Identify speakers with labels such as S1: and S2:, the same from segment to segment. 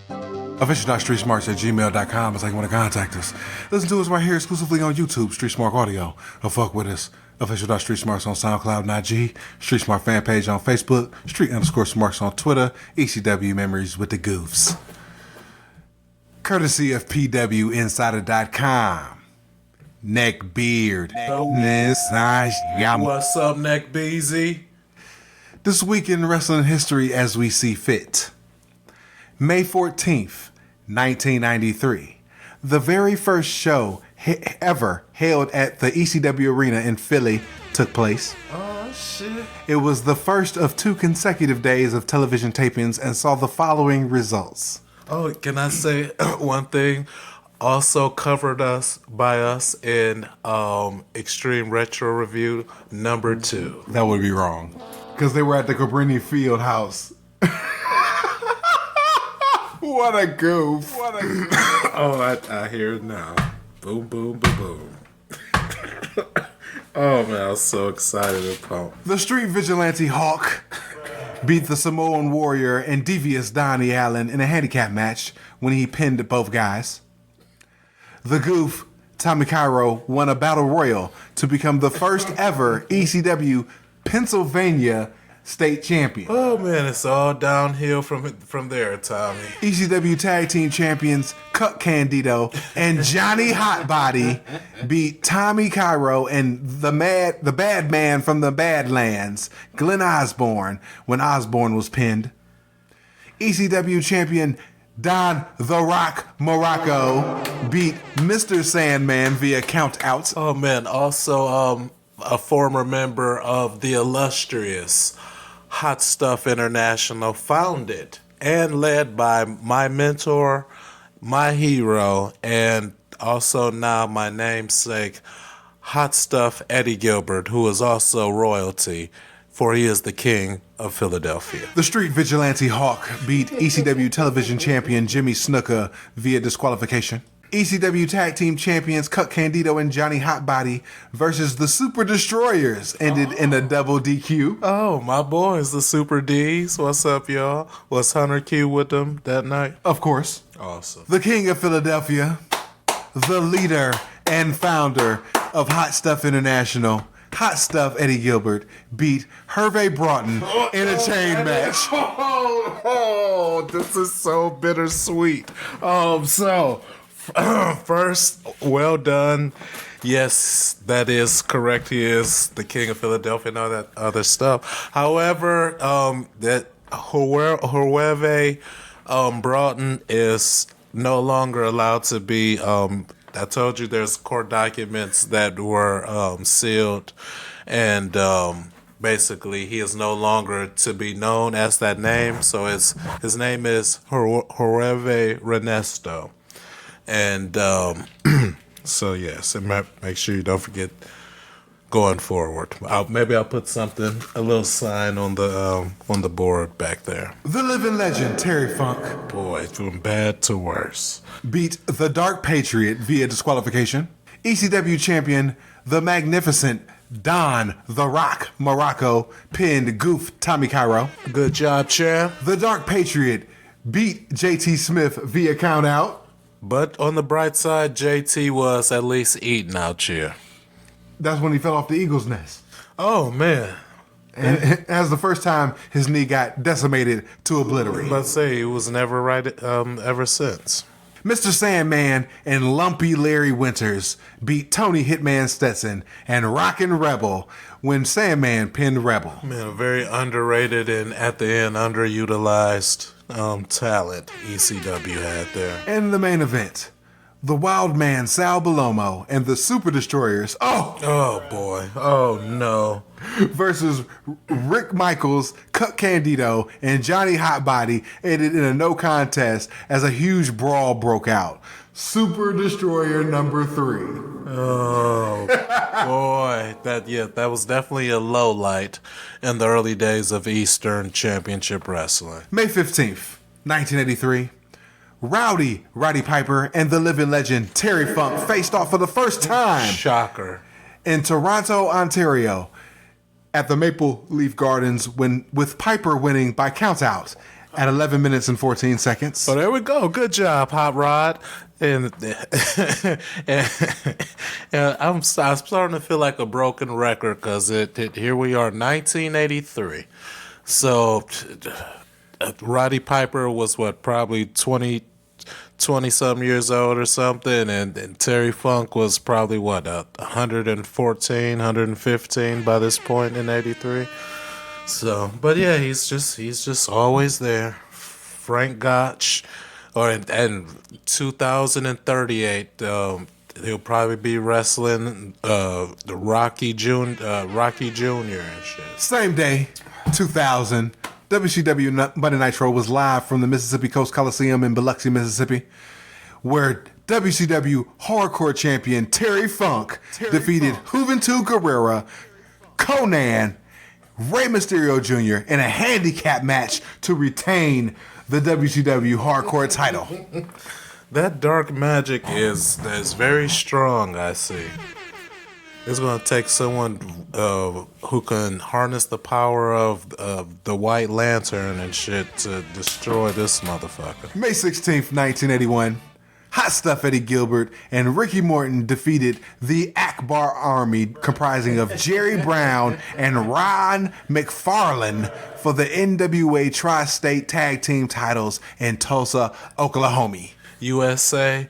S1: Official.streetsmarks@gmail.com is how you want to contact us. Listen to us right here exclusively on YouTube, Street Smart Audio. Or fuck with us. Official.streetsmarks on SoundCloud and IG. Street Smart fan page on Facebook. Street_Smarks on Twitter. ECW Memories with the Goofs. Courtesy of PWInsider.com. Neckbeard.
S2: What's up, Neck BZ?
S1: This week in wrestling history as we see fit. May 14th, 1993. The very first show ever held at the ECW Arena in Philly took place.
S2: Oh, shit.
S1: It was the first of 2 consecutive days of television tapings and saw the following results.
S2: Oh, can I say one thing? Also covered by us in Extreme Retro Review number 2.
S1: That would be wrong. Because they were at the Cabrini Field House. What a goof.
S2: Oh, I hear it now. Boom, boom, boom, boom. Oh, man, I was so excited and pumped.
S1: The Street Vigilante Hawk beat the Samoan Warrior and Devious Donnie Allen in a handicap match when he pinned both guys. The Goof, Tommy Cairo, won a battle royal to become the first ever ECW Pennsylvania state champion.
S2: Oh, man, it's all downhill from there, Tommy.
S1: ECW Tag Team Champions Cuck Candido and Johnny Hotbody beat Tommy Cairo and the bad man from the Badlands, Glenn Osborne, when Osborne was pinned. ECW Champion Don The Rock Morocco beat Mr. Sandman via count out.
S2: Oh, man, also a former member of the illustrious Hot Stuff International, founded and led by my mentor, my hero, and also now my namesake, Hot Stuff Eddie Gilbert, who is also royalty, for he is the king of Philadelphia.
S1: The Street Vigilante Hawk beat ECW Television Champion Jimmy Snuka via disqualification. ECW Tag Team Champions Cuck Candido and Johnny Hotbody versus the Super Destroyers ended in a double DQ.
S2: Oh, my boys, the Super Ds. What's up, y'all? Was Hunter Q with them that night?
S1: Of course.
S2: Awesome.
S1: The King of Philadelphia, the leader and founder of Hot Stuff International, Hot Stuff Eddie Gilbert, beat Hervey Broughton in a chain match.
S2: Oh, this is so bittersweet. First, well done. Yes, that is correct. He is the king of Philadelphia and all that other stuff. However, that Hervey Broughton is no longer allowed to be. I told you there's court documents that were sealed, and basically he is no longer to be known as that name. So his name is Hervey Renesto. And so yes, and make sure you don't forget going forward. Maybe I'll put a little sign on the board back there.
S1: The living legend Terry Funk,
S2: Boy, from bad to worse,
S1: beat the Dark Patriot via disqualification. ECW champion the magnificent Don The Rock Morocco pinned Goof Tommy Cairo.
S2: Good job, champ.
S1: The Dark Patriot beat JT Smith via count out.
S2: But on the bright side, JT was at least eating out here.
S1: That's when he fell off the Eagle's nest.
S2: Oh, man.
S1: And that's the first time his knee got decimated to obliterate.
S2: Let's say he was never right ever since.
S1: Mr. Sandman and Lumpy Larry Winters beat Tony Hitman Stetson and Rockin' Rebel when Sandman pinned Rebel.
S2: Man, a very underrated and at the end underutilized talent ECW had there.
S1: In the main event, the Wild Man Sal Bellomo and the Super Destroyers,
S2: oh boy, oh no,
S1: versus Rick Michaels, Cuck Candido, and Johnny Hotbody ended in a no contest as a huge brawl broke out. Super Destroyer number 3.
S2: Oh boy, that was definitely a low light in the early days of Eastern Championship Wrestling.
S1: May 15th, 1983. Roddy Piper and the living legend Terry Funk faced off for the first time.
S2: Shocker.
S1: In Toronto, Ontario, at the Maple Leaf Gardens, with Piper winning by countout at 11 minutes and 14 seconds.
S2: So there we go. Good job, Hot Rod. And, and I'm starting to feel like a broken record because here we are, 1983. So Roddy Piper was probably 20 something years old or something, and Terry Funk was probably 114, 115 by this point in '83. So, but yeah, he's just always there. Frank Gotch, and 2038, he'll probably be wrestling the Rocky Jr. And shit.
S1: Same day, 2000, WCW Monday Nitro was live from the Mississippi Coast Coliseum in Biloxi, Mississippi, where WCW Hardcore Champion Terry Funk defeated Juventud Guerrera, Conan, Rey Mysterio Jr. in a handicap match to retain the WCW Hardcore title.
S2: That dark magic is very strong, I see. It's going to take someone who can harness the power of the White Lantern and shit to destroy this motherfucker.
S1: May 16th, 1981, Hot Stuff Eddie Gilbert and Ricky Morton defeated the Akbar Army, comprising of Jerry Brown and Ron McFarlane, for the NWA Tri-State Tag Team titles in Tulsa, Oklahoma.
S2: USA.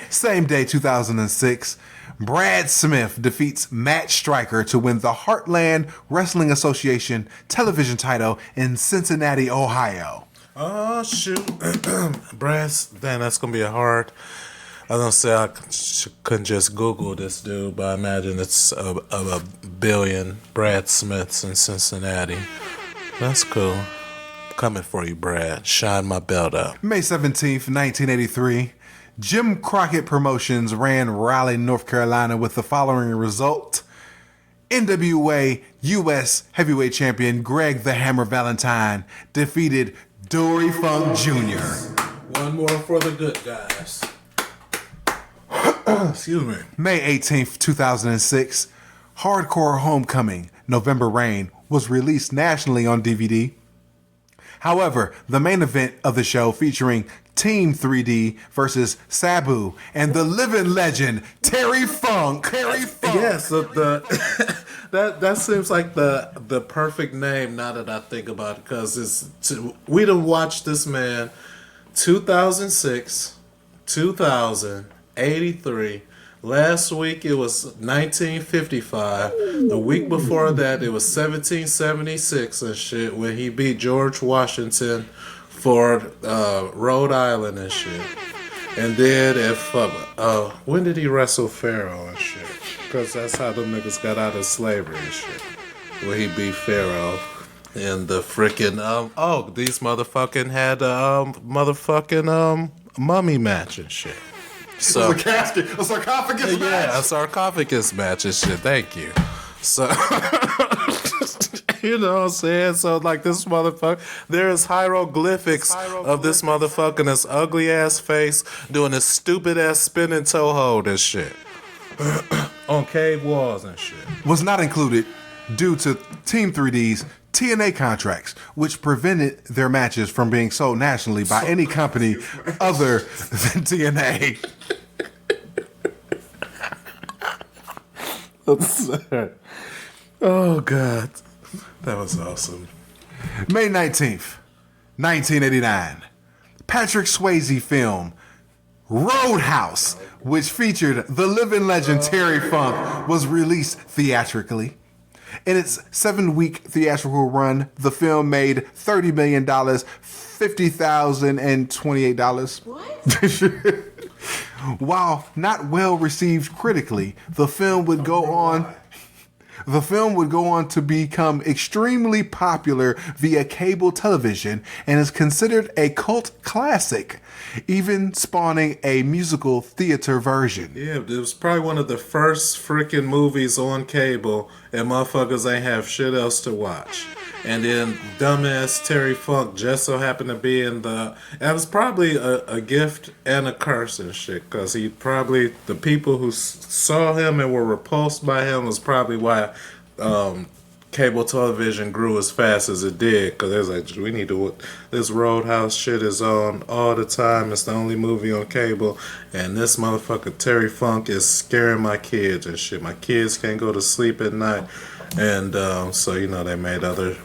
S1: Same day, 2006, Brad Smith defeats Matt Striker to win the Heartland Wrestling Association television title in Cincinnati, Ohio.
S2: Oh, shoot. Brad, damn, that's going to be hard. I was going to say I couldn't just Google this dude, but I imagine it's a billion Brad Smiths in Cincinnati. That's cool. Coming for you, Brad. Shine my belt up.
S1: May 17th, 1983, Jim Crockett Promotions ran Raleigh, North Carolina with the following result. NWA U.S. Heavyweight Champion Greg the Hammer Valentine defeated Dory Funk Jr.
S2: One more for the good guys. Excuse me.
S1: May 18th, 2006, Hardcore Homecoming, November Rain was released nationally on DVD. However, the main event of the show featuring Team 3D versus Sabu and the living legend Terry Funk.
S2: Yes, that seems like the perfect name now that I think about it, because we done watched this man 2006, 2083. Last week it was 1955. The week before that it was 1776 and shit when he beat George Washington for Rhode Island and shit. And then when did he wrestle Pharaoh and shit? Because that's how them niggas got out of slavery and shit. Where he beat Pharaoh. And the freaking these motherfucking had a mummy match and shit. So,
S1: it was a casket, a sarcophagus match.
S2: Yeah, a sarcophagus match and shit. Thank you. So, you know what I'm saying? So, like, this motherfucker, there's hieroglyphics of this motherfucker in his ugly ass face doing this stupid ass spinning toe hold and shit on cave walls and shit.
S1: Was not included due to Team 3D's TNA contracts, which prevented their matches from being sold nationally by any company other than TNA.
S2: Oh, God. That was awesome.
S1: May 19th, 1989. Patrick Swayze film Roadhouse, which featured the living legend Terry Funk, was released theatrically. In its 7-week theatrical run, the film made $30 million, $50,028. What? While not well received critically, the film would go on to become extremely popular via cable television and is considered a cult classic, even spawning a musical theater version.
S2: Yeah, it was probably one of the first freaking movies on cable, and motherfuckers ain't have shit else to watch. And then dumbass Terry Funk just so happened to be in the... It was probably a gift and a curse and shit, because he probably... The people who saw him and were repulsed by him was probably why cable television grew as fast as it did, because there's like, we need to, this Roadhouse shit is on all the time. It's the only movie on cable, and this motherfucker Terry Funk is scaring my kids and shit. My kids can't go to sleep at night, and so they made other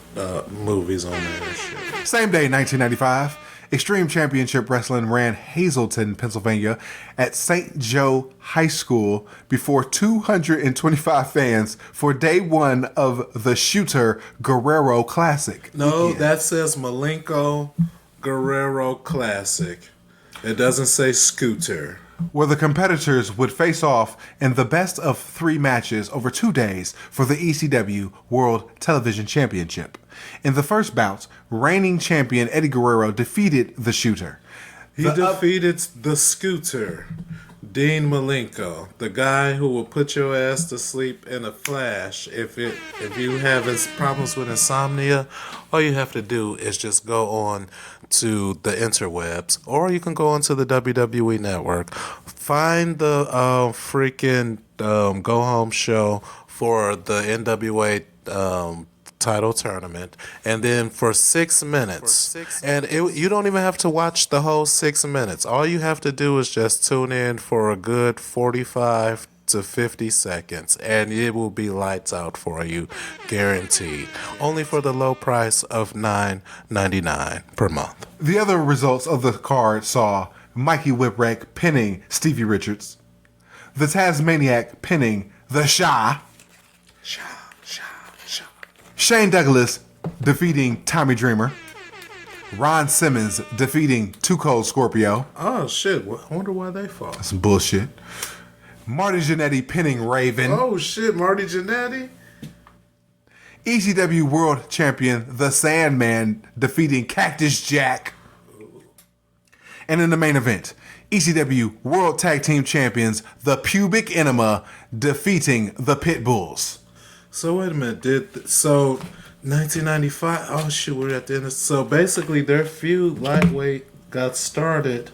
S2: movies on there and shit.
S1: Same day, 1995, Extreme Championship Wrestling ran Hazleton, Pennsylvania at St. Joe High School before 225 fans for day one of the Shooter Guerrero Classic.
S2: No,
S1: weekend.
S2: that says Malenko Guerrero Classic. It doesn't say Scooter.
S1: Where the competitors would face off in the best of 3 matches over 2 days for the ECW World Television Championship. In the first bout, reigning champion Eddie Guerrero defeated the Shooter.
S2: He defeated the Scooter, Dean Malenko, the guy who will put your ass to sleep in a flash. If you have problems with insomnia, all you have to do is just go on to the interwebs, or you can go onto the WWE Network, find the freaking Go Home show for the NWA title tournament, and then for 6 minutes, you don't even have to watch the whole 6 minutes. All you have to do is just tune in for a good 45 to 50 seconds, and it will be lights out for you, guaranteed. Only for the low price of $9.99 per month.
S1: The other results of the card saw Mikey Whipwreck pinning Stevie Richards, the Tasmaniac pinning the Shy, Shane Douglas defeating Tommy Dreamer, Ron Simmons defeating Too Cold Scorpio.
S2: Oh shit, I wonder why they fought.
S1: That's some bullshit. Marty Jannetty pinning Raven.
S2: Oh shit, Marty Jannetty.
S1: ECW World Champion The Sandman defeating Cactus Jack. And in the main event, ECW World Tag Team Champions The Pubic Enema defeating the Pitbulls.
S2: So wait a minute, 1995? Oh shit, we're at the end. So basically, their feud lightweight got started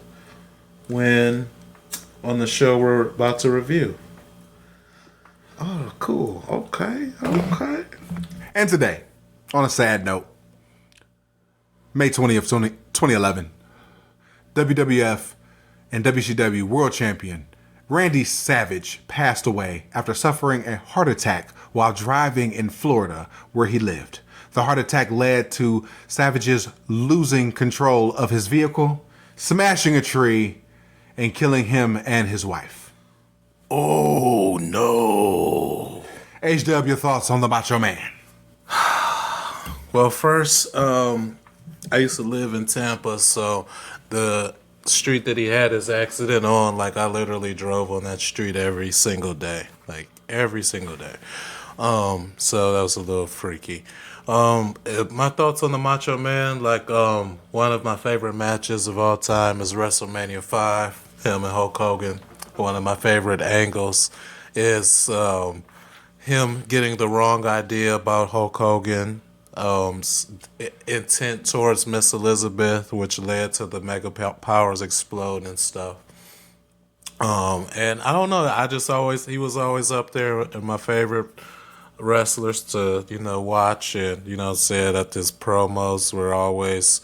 S2: when on the show we're about to review. Oh, cool. Okay.
S1: And today, on a sad note, May 20th, 2011, WWF and WCW World Champion Randy Savage passed away after suffering a heart attack while driving in Florida, where he lived. The heart attack led to Savage's losing control of his vehicle, smashing a tree, and killing him and his wife.
S2: Oh, no.
S1: H-Dub, your thoughts on the Macho Man?
S2: Well, first, I used to live in Tampa, so the street that he had his accident on, like, I literally drove on that street every single day. Like, every single day. So that was a little freaky. My thoughts on the Macho Man, like, one of my favorite matches of all time is WrestleMania 5, him and Hulk Hogan. One of my favorite angles is him getting the wrong idea about Hulk Hogan, intent towards Miss Elizabeth, which led to the Mega Powers explode and stuff. And I don't know, he was always up there in my favorite wrestlers to, watch, and, said that his promos were always,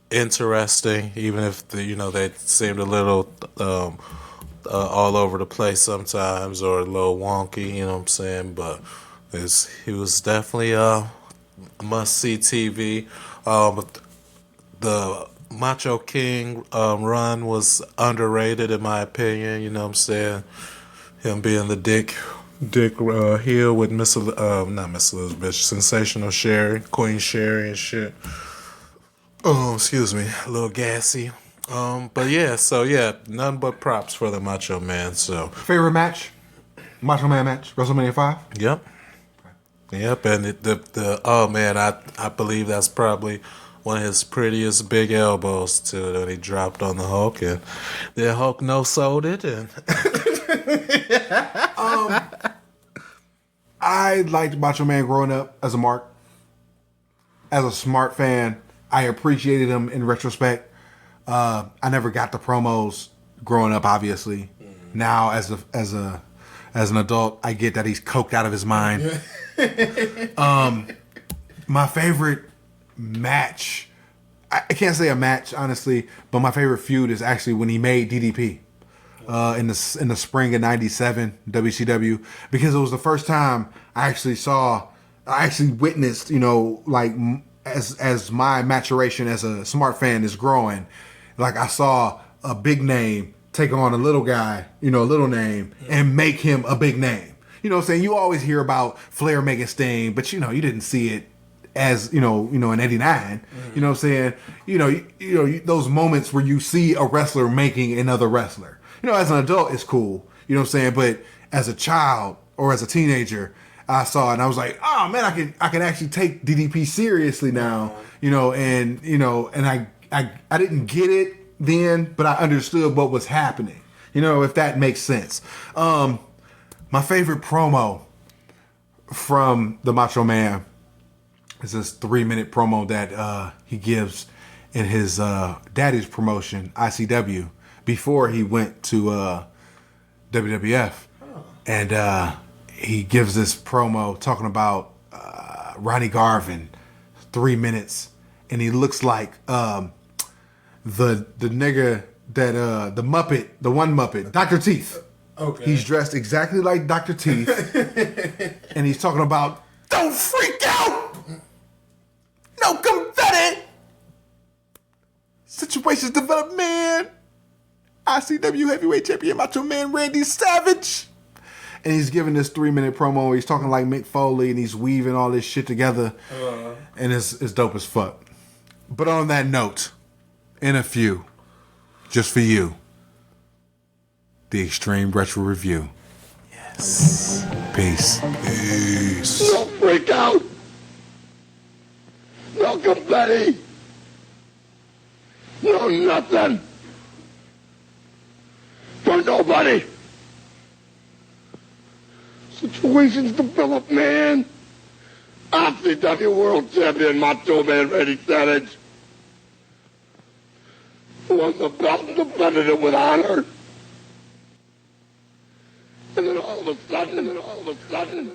S2: interesting, even if, they seemed a little all over the place sometimes, or a little wonky, you know what I'm saying, but he was definitely must-see TV. The Macho King run was underrated, in my opinion, you know what I'm saying, him being the Dick Hill with not Miss Elizabeth, Sensational Sherry, Queen Sherry and shit. Oh, excuse me, a little gassy. But yeah, nothing but props for the Macho Man. So
S1: Favorite match? Macho Man match? WrestleMania 5?
S2: Yep, and oh man, I believe that's probably one of his prettiest big elbows too, that he dropped on the Hulk, and the Hulk no-sold it, and
S1: I liked Macho Man growing up as a mark. As a smart fan, I appreciated him in retrospect. I never got the promos growing up, obviously. Now, as a As an adult, I get that he's coked out of his mind. My favorite match, I can't say a match, honestly, but my favorite feud is actually when he made DDP in the spring of '97 WCW, because it was the first time I actually witnessed, like as my maturation as a smart fan is growing, like I saw a big name take on a little guy, a little name, and make him a big name. You know what I'm saying? You always hear about Flair making Sting, but you didn't see it as, in '89. You know what I'm saying? Those moments where you see a wrestler making another wrestler. As an adult, it's cool. You know what I'm saying? But as a child or as a teenager, I saw it and I was like, oh man, I can actually take DDP seriously now. And I didn't get it then, but I understood what was happening. If that makes sense. My favorite promo from the Macho Man is this 3-minute promo that he gives in his daddy's promotion, ICW, before he went to WWF. And he gives this promo talking about Ronnie Garvin, 3 minutes, and he looks like the nigga that the Muppet, the one Muppet, Dr. Teeth.
S3: Okay.
S1: He's dressed exactly like Dr. Teeth, and he's talking about don't freak out, no confetti. Situations develop, man. ICW heavyweight champion Macho Man Randy Savage. And he's giving this 3-minute promo where he's talking like Mick Foley and he's weaving all this shit together. And it's dope as fuck. But on that note, in a few, just for you, the Extreme Retro Review. Yes. Peace. Peace.
S4: No freak out. No confetti. No nothing. For nobody. Situations develop, man. ICW World Champion Macho Man Randy Savage won the belt and defended it with honor. And then all of a sudden,